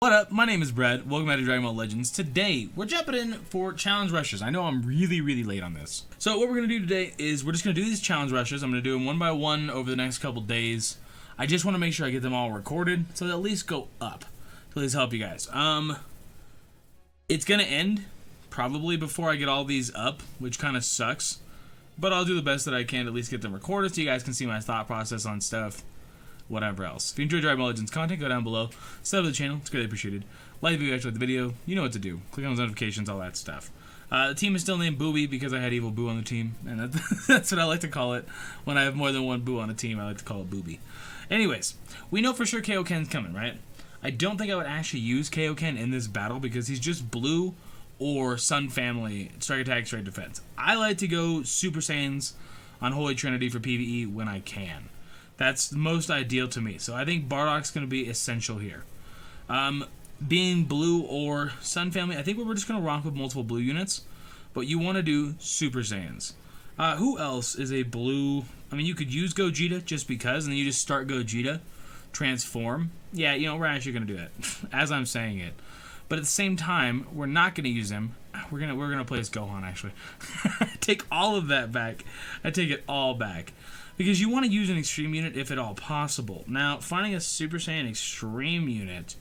What up? My name is Brad. Welcome back to Dragon Ball Legends. Today, we're jumping in for challenge rushes. I know I'm really late on this. So what we're going to do today is we're just going to do these challenge rushes. I'm going to do them one by one over the next couple days. I just want to make sure I get them all recorded so they'll at least go up. So let's help you guys. It's going to end probably before I get all these up, which kind of sucks. But I'll do the best that I can to at least get them recorded so you guys can see my thought process on stuff. Whatever else. If you enjoy Dragon Ball Legends content, go down below, sub to the channel, it's greatly appreciated. Like the video, actually like the video, you know what to do. Click on those notifications, all that stuff. The team is still named Booby because I had Evil Boo on the team, and that's what I like to call it. When I have more than one Boo on a team, I like to call it Booby. Anyways, we know for sure Kaioken's coming, right? I don't think I would actually use Kaioken in this battle because he's just blue or Sun Family, strike attack, straight defense. I like to go Super Saiyans on Holy Trinity for PvE when I can. That's most ideal to me. So I think Bardock's going to be essential here. Being blue or Sun Family, I think we're just going to rock with multiple blue units. But you want to do Super Saiyans. Who else is a blue? I mean, you could use Gogeta just because, and then you just start Gogeta, transform. Yeah, you know, we're actually going to do that as I'm saying it. But at the same time, we're not going to use him. We're gonna play as Gohan, actually. Take all of that back. I take it all back. Because you want to use an extreme unit if at all possible. Now, finding a Super Saiyan extreme unit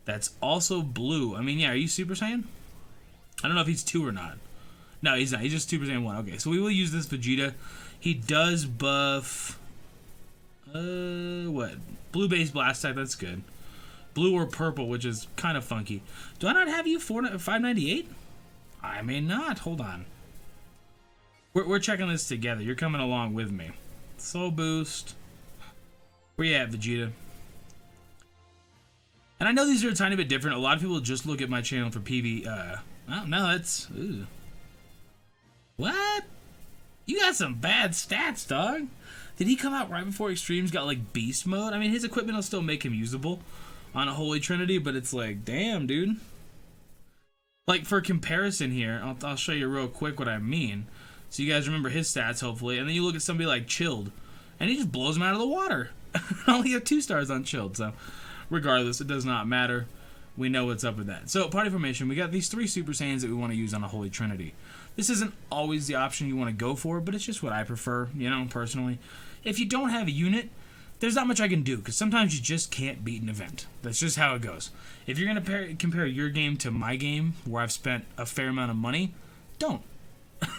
that's also blue. I mean, yeah, are you Super Saiyan? I don't know if he's 2 or not. No, he's not. He's just Super Saiyan 1. Okay, so we will use this Vegeta. He does buff... what? Blue-based blast type, that's good. Blue or purple, which is kind of funky. Do I not have you 598? I may not. Hold on. We're checking this together. You're coming along with me. Soul Boost. Where you at, Vegeta? And I know these are a tiny bit different. A lot of people just look at my channel for PV. Oh, no, that's... Ooh. What? You got some bad stats, dog. Did he come out right before Extremes got, like, Beast Mode? I mean, his equipment will still make him usable on a Holy Trinity, but it's like, damn, dude. Like, for comparison here, I'll show you real quick what I mean. So you guys remember his stats, hopefully. And then you look at somebody like Chilled, and he just blows them out of the water. I only have 2 stars on Chilled, so regardless, it does not matter. We know what's up with that. So, party formation, we got these 3 Super Saiyans that we want to use on a Holy Trinity. This isn't always the option you want to go for, but it's just what I prefer, you know, personally. If you don't have a unit, there's not much I can do, because sometimes you just can't beat an event. That's just how it goes. If you're going to compare your game to my game, where I've spent a fair amount of money, don't.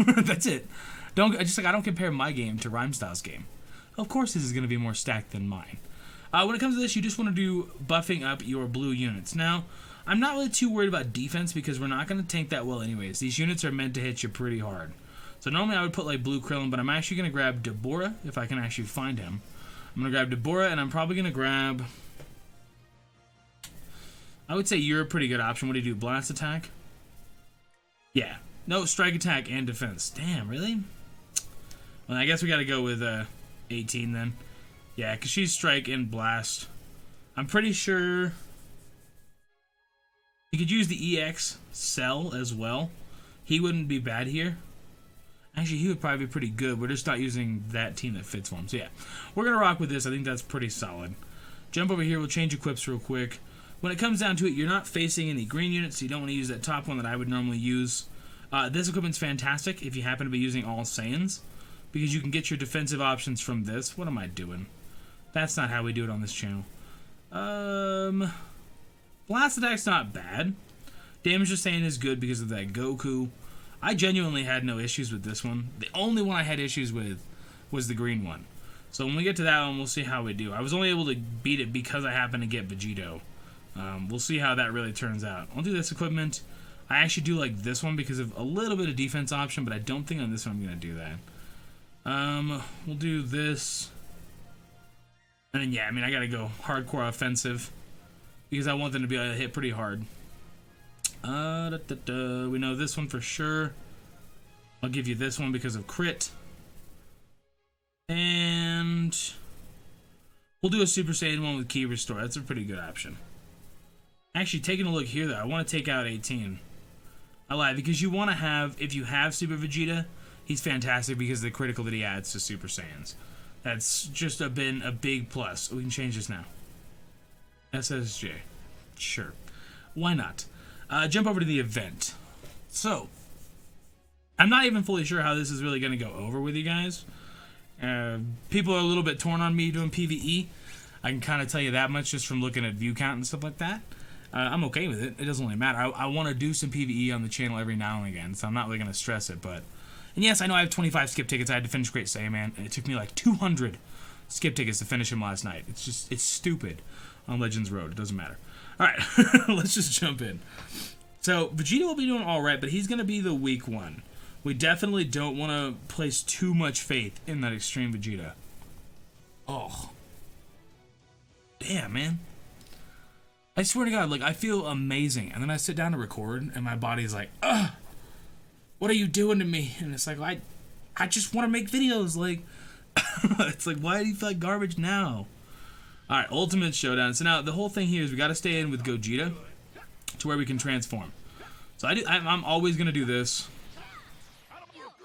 That's it. I don't compare my game to Rhymestyle's game. Of course this is going to be more stacked than mine. When it comes to this, you just want to do buffing up your blue units. Now, I'm not really too worried about defense because we're not going to tank that well anyways. These units are meant to hit you pretty hard. So normally I would put like blue Krillin, but I'm actually going to grab Deborah if I can actually find him. I'm going to grab Deborah, and I'm probably going to grab... I would say you're a pretty good option. What do you do? Blast attack? Yeah. No, strike attack and defense. Damn, really? Well, I guess we got to go with 18 then. Yeah, because she's strike and blast. I'm pretty sure you could use the EX Cell as well. He wouldn't be bad here. Actually, he would probably be pretty good. We're just not using that team that fits for him. So yeah, we're going to rock with this. I think that's pretty solid. Jump over here. We'll change equips real quick. When it comes down to it, you're not facing any green units, so you don't want to use that top one that I would normally use. This equipment's fantastic if you happen to be using all Saiyans, because you can get your defensive options from this. What am I doing? That's not how we do it on this channel. Blast attack's not bad. Damage to Saiyan is good because of that Goku. I genuinely had no issues with this one. The only one I had issues with was the green one. So when we get to that one, we'll see how we do. I was only able to beat it because I happened to get Vegito. We'll see how that really turns out. I'll do this equipment. I actually do like this one because of a little bit of defense option, but I don't think on this one I'm going to do that. We'll do this. And then, yeah, I mean, I got to go hardcore offensive because I want them to be able to hit pretty hard. We know this one for sure. I'll give you this one because of crit. And we'll do a Super Saiyan one with Ki Restore. That's a pretty good option. Actually, taking a look here, though, I want to take out 18. I lied, because you want to have, if you have Super Vegeta, he's fantastic because of the critical that he adds to Super Saiyans. That's just been a big plus. We can change this now. SSJ. Sure. why not? Jump over to the event. So, I'm not even fully sure how this is really going to go over with you guys. People are a little bit torn on me doing PvE. I can kind of tell you that much just from looking at view count and stuff like that. I'm okay with it. It doesn't really matter. I want to do some PvE on the channel every now and again, so I'm not really going to stress it. But, and yes, I know I have 25 skip tickets. I had to finish Great Saiyaman, and it took me like 200 skip tickets to finish him last night. It's stupid on Legends Road. It doesn't matter. All right, let's just jump in. So Vegeta will be doing all right, but he's going to be the weak one. We definitely don't want to place too much faith in that Extreme Vegeta. Oh. Damn, man. I swear to God, like, I feel amazing. And then I sit down to record, and my body's like, ugh, what are you doing to me? And it's like, I just want to make videos. Like, it's like, why do you feel like garbage now? All right, Ultimate Showdown. So now, the whole thing here is we got to stay in with Gogeta to where we can transform. So I'm always going to do this.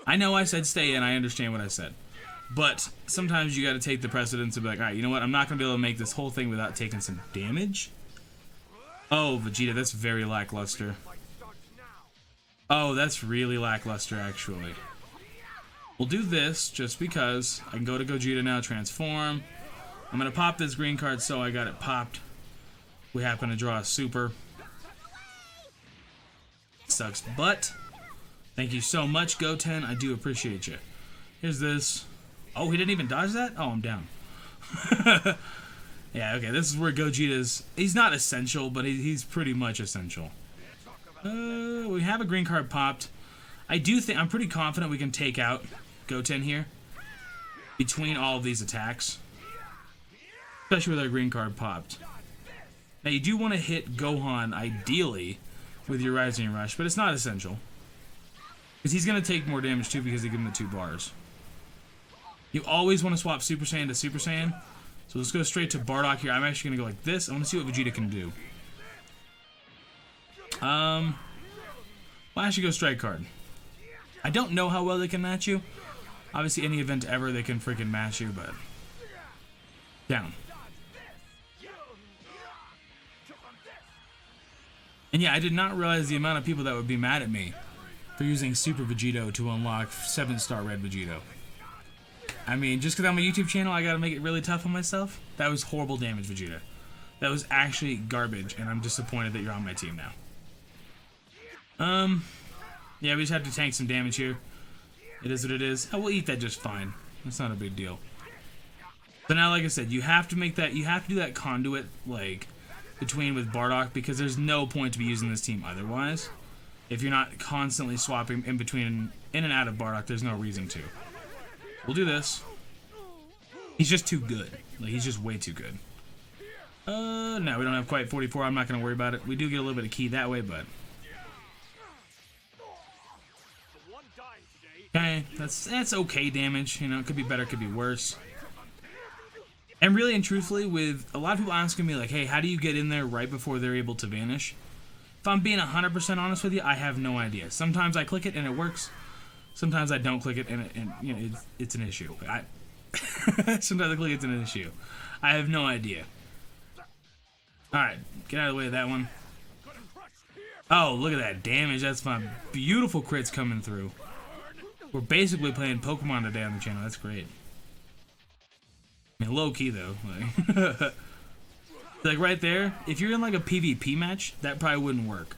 I know I said stay in. I understand what I said. But sometimes you got to take the precedence and be like, all right, you know what? I'm not going to be able to make this whole thing without taking some damage. Oh, Vegeta, that's very lackluster. Oh, that's really lackluster, actually. We'll do this just because. I can go to Gogeta now, transform. I'm going to pop this green card, so I got it popped. We happen to draw a super. Sucks, but thank you so much, Goten. I do appreciate you. Here's this. Oh, he didn't even dodge that? Oh, I'm down. Yeah, okay, this is where Gogeta's... He's not essential, but he's pretty much essential. We have a green card popped. I'm pretty confident we can take out Goten here between all of these attacks. Especially with our green card popped. Now, you do want to hit Gohan, ideally, with your Rising Rush, but it's not essential. Because he's going to take more damage, too, because they give him the 2 bars. You always want to swap Super Saiyan to Super Saiyan. So let's go straight to Bardock here. I'm actually going to go like this. I want to see what Vegeta can do. Well, I should go Strike Card. I don't know how well they can match you. Obviously, any event ever, they can freaking match you, but... Down. And yeah, I did not realize the amount of people that would be mad at me for using Super Vegito to unlock 7-star Red Vegito. I mean, just because I'm a YouTube channel, I gotta make it really tough on myself? That was horrible damage, Vegeta. That was actually garbage, and I'm disappointed that you're on my team now. Yeah, we just have to tank some damage here. It is what it is. I will eat that just fine. That's not a big deal. So now, like I said, you have to make that, you have to do that conduit, like, between with Bardock, because there's no point to be using this team otherwise. If you're not constantly swapping in between, in and out of Bardock, there's no reason to. We'll do this. He's just too good. Like, he's just way too good. No, we don't have quite 44. I'm not going to worry about it. We do get a little bit of key that way, but... Okay, that's okay damage. You know, it could be better, it could be worse. And really and truthfully, with a lot of people asking me, like, hey, how do you get in there right before they're able to vanish? If I'm being 100% honest with you, I have no idea. Sometimes I click it and it works. Sometimes I don't click it and you know, it's an issue. Sometimes I click it's an issue. I have no idea. Alright, get out of the way of that one. Oh, look at that damage. That's my beautiful crits coming through. We're basically playing Pokemon today on the channel. That's great. I mean, low key though. Like right there, if you're in like a PvP match, that probably wouldn't work.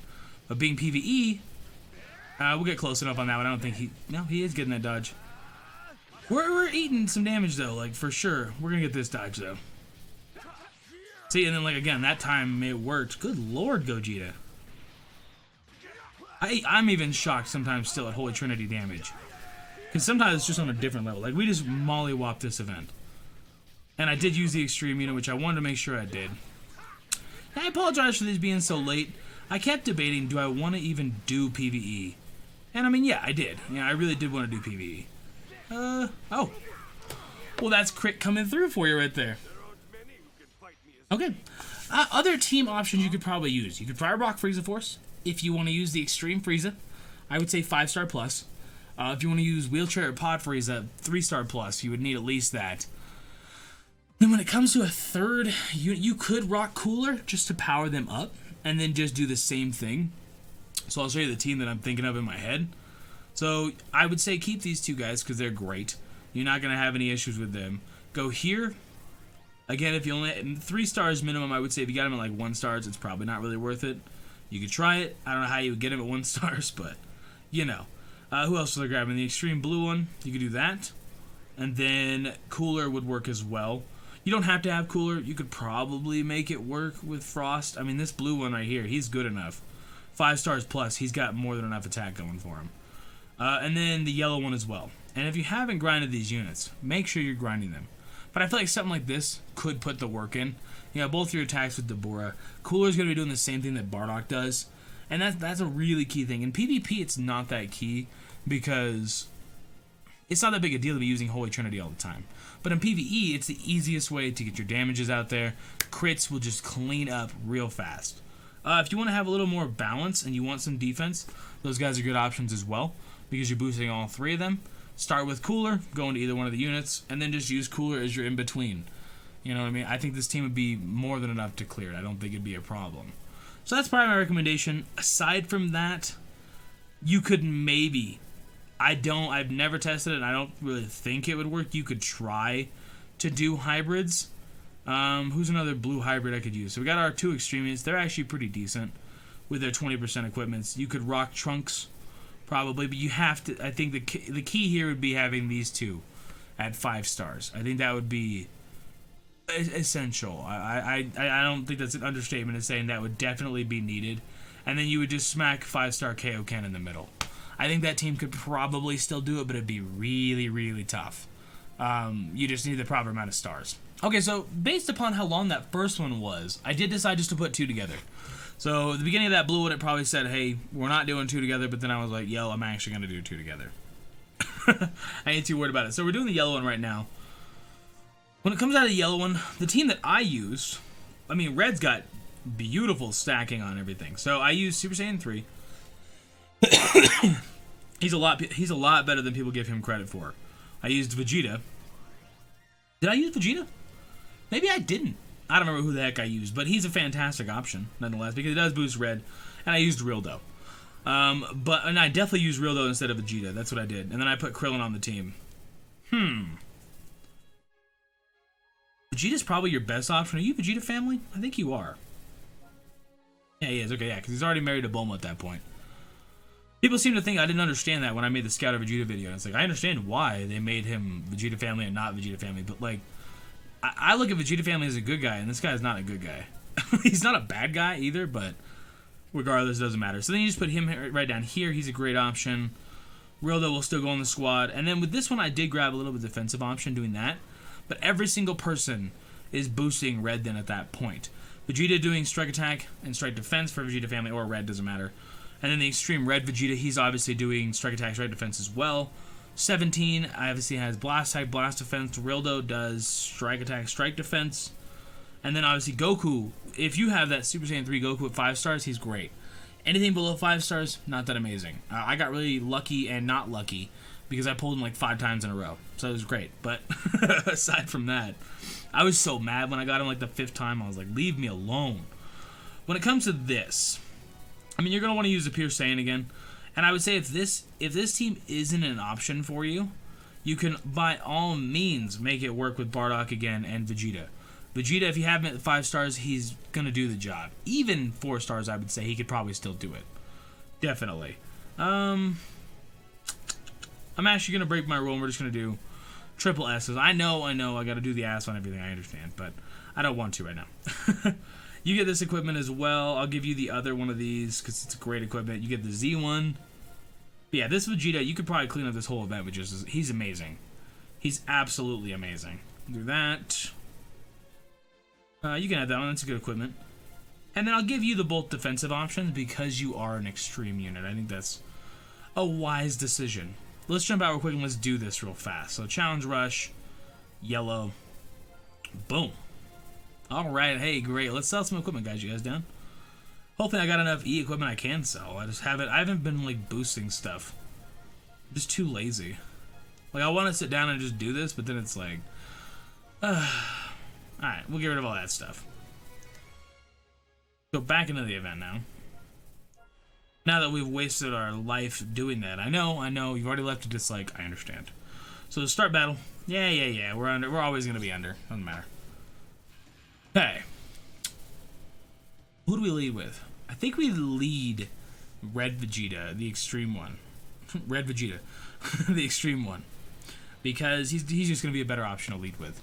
But being PvE, we'll get close enough on that one. I don't think he is getting that dodge. We're eating some damage though, like for sure. We're gonna get this dodge though. See, and then like again, that time it worked. Good lord, Gogeta. I'm even shocked sometimes still at Holy Trinity damage. Because sometimes it's just on a different level. Like we just mollywopped this event. And I did use the extreme unit, which I wanted to make sure I did. I apologize for this being so late. I kept debating, do I want to even do PvE? And I mean, yeah, I did. Yeah, I really did want to do PvE. Oh. Well, that's crit coming through for you right there. Okay. Other team options you could probably use. You could try Rock Frieza Force if you want to use the Extreme Frieza. I would say 5-star plus. If you want to use Wheelchair or Pod Frieza, 3-star plus. You would need at least that. Then when it comes to a third, you could rock Cooler just to power them up. and then just do the same thing. So I'll show you the team that I'm thinking of in my head. So I would say keep these two guys because they're great. You're not going to have any issues with them. Go here. Again, if you only 3 stars minimum, I would say if you got them at like 1 stars, it's probably not really worth it. You could try it. I don't know how you would get them at 1 stars, but you know. Who else was I grabbing? The extreme blue one. You could do that. And then cooler would work as well. You don't have to have cooler. You could probably make it work with frost. I mean, this blue one right here, he's good enough. 5 stars plus. He's got more than enough attack going for him. And then the yellow one as well. And if you haven't grinded these units, make sure you're grinding them. But I feel like something like this could put the work in. You know, both your attacks with Deborah. Cooler's going to be doing the same thing that Bardock does. And that's a really key thing. In PvP, it's not that key because it's not that big a deal to be using Holy Trinity all the time. But in PvE, it's the easiest way to get your damages out there. Crits will just clean up real fast. If you want to have a little more balance and you want some defense, those guys are good options as well because you're boosting all 3 of them. Start with Cooler, go into either one of the units, and then just use Cooler as your in-between. You know what I mean? I think this team would be more than enough to clear it. I don't think it'd be a problem. So that's probably my recommendation. Aside from that, you could maybe... I've never tested it, and I don't really think it would work. You could try to do hybrids. Who's another blue hybrid I could use? So we got our 2 extremists. They're actually pretty decent with their 20% equipments. You could rock Trunks, probably, but you have to... I think the key here would be having these 2 at 5 stars. I think that would be essential. I don't think that's an understatement in saying that would definitely be needed. And then you would just smack 5-star KO Ken in the middle. I think that team could probably still do it, but it'd be really, really tough. You just need the proper amount of stars. Okay, so based upon how long that first one was, I did decide just to put 2 together. So at the beginning of that blue one, it probably said, hey, we're not doing 2 together, but then I was like, yo, I'm actually going to do 2 together. I ain't too worried about it. So we're doing the yellow one right now. When it comes out of the yellow one, the team that I used, I mean, Red's got beautiful stacking on everything. So I used Super Saiyan 3. He's a lot better than people give him credit for. I used Vegeta. Did I use Vegeta? Maybe I didn't. I don't remember who the heck I used, but he's a fantastic option nonetheless because it does boost Red. And I used Rildo. And I definitely used Rildo instead of Vegeta. That's what I did. And then I put Krillin on the team. Vegeta's probably your best option. Are you Vegeta family? I think you are. Yeah, he is. Okay, yeah, because he's already married to Bulma at that point. People seem to think I didn't understand that when I made the Scout of Vegeta video. And it's like, I understand why they made him Vegeta family and not Vegeta family, but like, I look at Vegeta family as a good guy, and this guy's not a good guy. He's not a bad guy either, but regardless, it doesn't matter. So then you just put him right down here. He's a great option. Rildo will still go in the squad. And then with this one, I did grab a little bit of defensive option doing that. But every single person is boosting Red then at that point. Vegeta doing strike attack and strike defense for Vegeta family, or Red, doesn't matter. And then the extreme Red Vegeta, he's obviously doing strike attack, strike defense as well. 17 obviously has blast type, blast defense. Rildo does strike attack, strike defense. And then obviously Goku, if you have that Super Saiyan 3 Goku at 5 stars, he's great. Anything below 5 stars, not that amazing. I got really lucky and not lucky because I pulled him like 5 times in a row. So it was great. But aside from that, I was so mad when I got him like the 5th time. I was like, leave me alone. When it comes to this, I mean, you're going to want to use the Pure Saiyan again. And I would say if this team isn't an option for you, you can by all means make it work with Bardock again and Vegeta. Vegeta, if you have him at 5 stars, he's going to do the job. Even 4 stars, I would say, he could probably still do it. Definitely. I'm actually going to break my rule, and we're just going to do triple S's. I know, I got to do the ass on everything, I understand, but I don't want to right now. You get this equipment as well. I'll give you the other one of these, because it's a great equipment. You get the Z1. But yeah, this Vegeta, you could probably clean up this whole event with just... He's amazing. He's absolutely amazing. Do that. You can add that one. That's a good equipment. And then I'll give you the both defensive options because you are an extreme unit. I think that's a wise decision. Let's jump out real quick and let's do this real fast. So Challenge Rush, yellow, boom. All right, hey, great. Let's sell some equipment, guys. You guys down? Hopefully I got enough E equipment I can sell. I haven't been like boosting stuff. I'm just too lazy. Like I want to sit down and just do this, but then it's like, alright, we'll get rid of all that stuff. Go back into the event now. Now that we've wasted our life doing that. I know, you've already left a dislike, I understand. So start battle. Yeah, we're under. We're always gonna be under. Doesn't matter. Okay. Who do we lead with? I think we lead Red Vegeta, the extreme one. Red Vegeta, the extreme one. Because he's just gonna be a better option to lead with.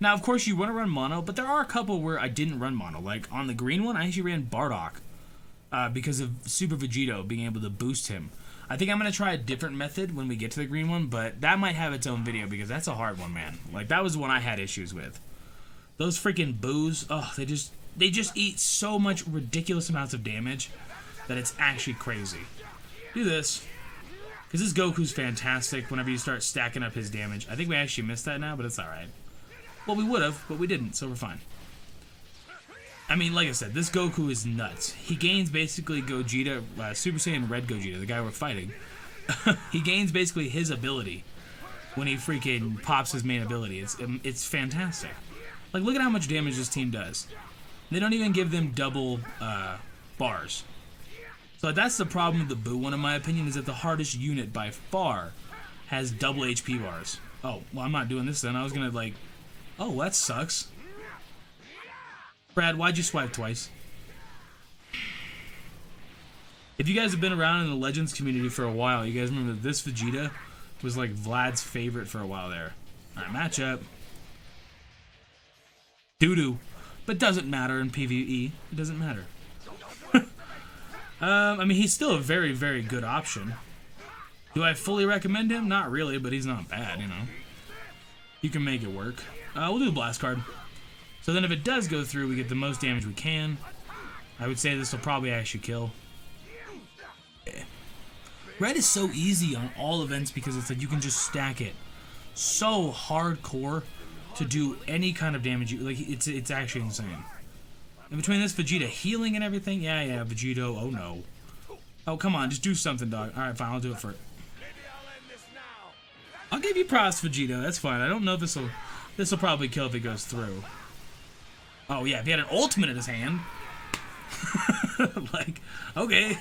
Now, of course, you want to run mono, but there are a couple where I didn't run mono. Like, on the green one, I actually ran Bardock because of Super Vegito being able to boost him. I think I'm going to try a different method when we get to the green one, but that might have its own video because that's a hard one, man. Like, that was the one I had issues with. Those freaking boos, oh, they just eat so much ridiculous amounts of damage that it's actually crazy. Do this. Because this Goku's fantastic whenever you start stacking up his damage. I think we actually missed that now, but it's alright. Well, we would have, but we didn't, so we're fine. I mean, like I said, this Goku is nuts. He gains basically Gogeta, Super Saiyan Red Gogeta, the guy we're fighting. He gains basically his ability when he freaking pops his main ability. It's fantastic. Like, look at how much damage this team does. They don't even give them double bars. So that's the problem with the Boo one, in my opinion, is that the hardest unit by far has double HP bars. Oh, well, I'm not doing this then. I was gonna, like... Oh, that sucks. Brad, why'd you swipe twice? If you guys have been around in the Legends community for a while, you guys remember that this Vegeta was like Vlad's favorite for a while there. Alright, matchup. Doo-doo. But doesn't matter in PvE. It doesn't matter. I mean, he's still a very, very good option. Do I fully recommend him? Not really, but he's not bad, you know. You can make it work. We'll do the blast card. So then if it does go through, we get the most damage we can. I would say this will probably actually kill. Yeah. Red is so easy on all events because it's like you can just stack it so hardcore to do any kind of damage. Like it's actually insane. And between this Vegeta healing and everything, yeah, Vegito, oh no. Oh, come on, just do something, dog. Alright, fine, I'll do it for it. I'll give you props, Vegito, that's fine. I don't know if this'll probably kill if it goes through. Oh yeah, if he had an ultimate in his hand. Like, okay.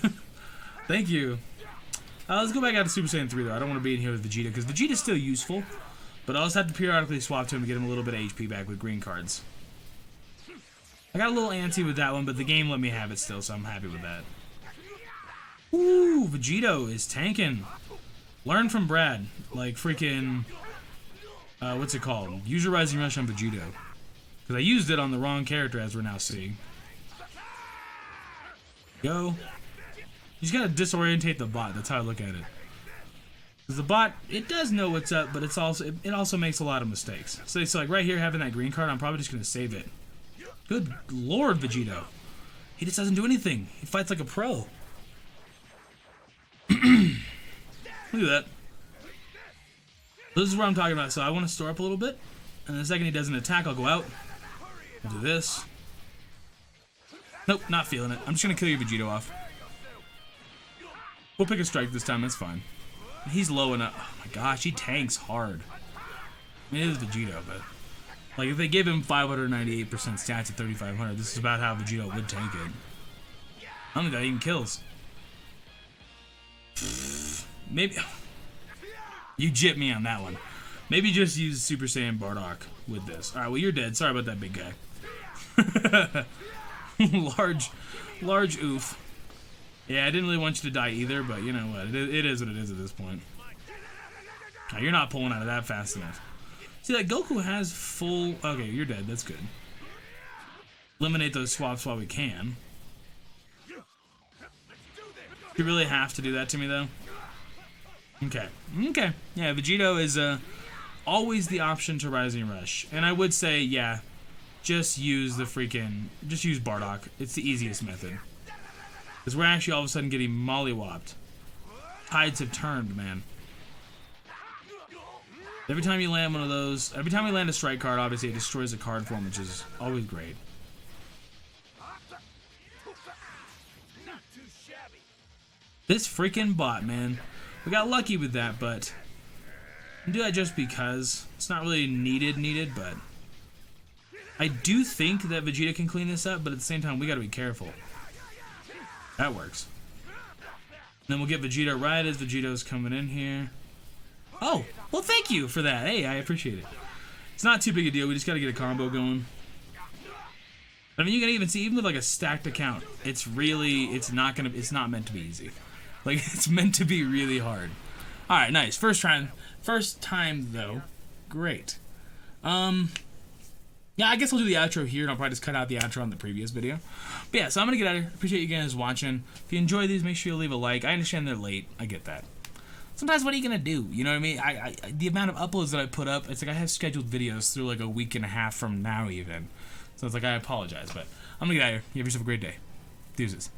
Thank you. Let's go back out to Super Saiyan 3 though. I don't want to be in here with Vegeta, because Vegeta's still useful. But I also have to periodically swap to him to get him a little bit of HP back with green cards. I got a little antsy with that one, but the game let me have it still, so I'm happy with that. Ooh, Vegito is tanking. Learn from Brad. Like freaking... what's it called? Use your Rising Rush on Vegito. Because I used it on the wrong character, as we're now seeing. Go. You just gotta disorientate the bot. That's how I look at it. Because the bot, it does know what's up, but it also makes a lot of mistakes. So it's like right here having that green card, I'm probably just gonna save it. Good lord, Vegito. He just doesn't do anything. He fights like a pro. Look at that. This is what I'm talking about. So I want to store up a little bit, and the second he does an attack, I'll go out. I'll do this. Nope, not feeling it. I'm just gonna kill your Vegito off. We'll pick a strike this time. That's fine. He's low enough. Oh my gosh, he tanks hard. I mean, it is Vegito, but like if they give him 598% stats at 3,500, this is about how Vegito would tank it. I don't think that even kills. Maybe you jip me on that one. Maybe just use Super Saiyan Bardock with this. All right, well you're dead. Sorry about that, big guy. large oof. Yeah, I didn't really want you to die either, but you know what? It is what it is at this point. Oh, you're not pulling out of that fast enough. See, like Goku has full... Okay, you're dead. That's good. Eliminate those swaps while we can. You really have to do that to me, though? Okay. Okay. Yeah, Vegito is always the option to Rising Rush. And I would say, yeah, just use Bardock. It's the easiest method. Because we're actually all of a sudden getting mollywopped. Tides have turned, man. Every time you land one of those, every time we land a strike card, obviously it destroys a card form, which is always great. This freaking bot, man. We got lucky with that, but I do that just because. It's not really needed, but I do think that Vegeta can clean this up, but at the same time, we gotta be careful. That works. And then we'll get Vegeta right as Vegeto's coming in here. Oh, well, thank you for that. Hey, I appreciate it. It's not too big a deal. We just gotta get a combo going. I mean, you can even see, even with like a stacked account, it's not meant to be easy. Like, it's meant to be really hard. All right, nice. First time though. Great. Yeah, I guess I'll do the outro here, and I'll probably just cut out the outro on the previous video. But yeah, so I'm gonna get out of here. Appreciate you guys watching. If you enjoy these, make sure you leave a like. I understand they're late. I get that. Sometimes, what are you gonna do? You know what I mean? The amount of uploads that I put up, it's like I have scheduled videos through like a week and a half from now even. So it's like, I apologize, but I'm gonna get out of here. You have yourself a great day. Deuces.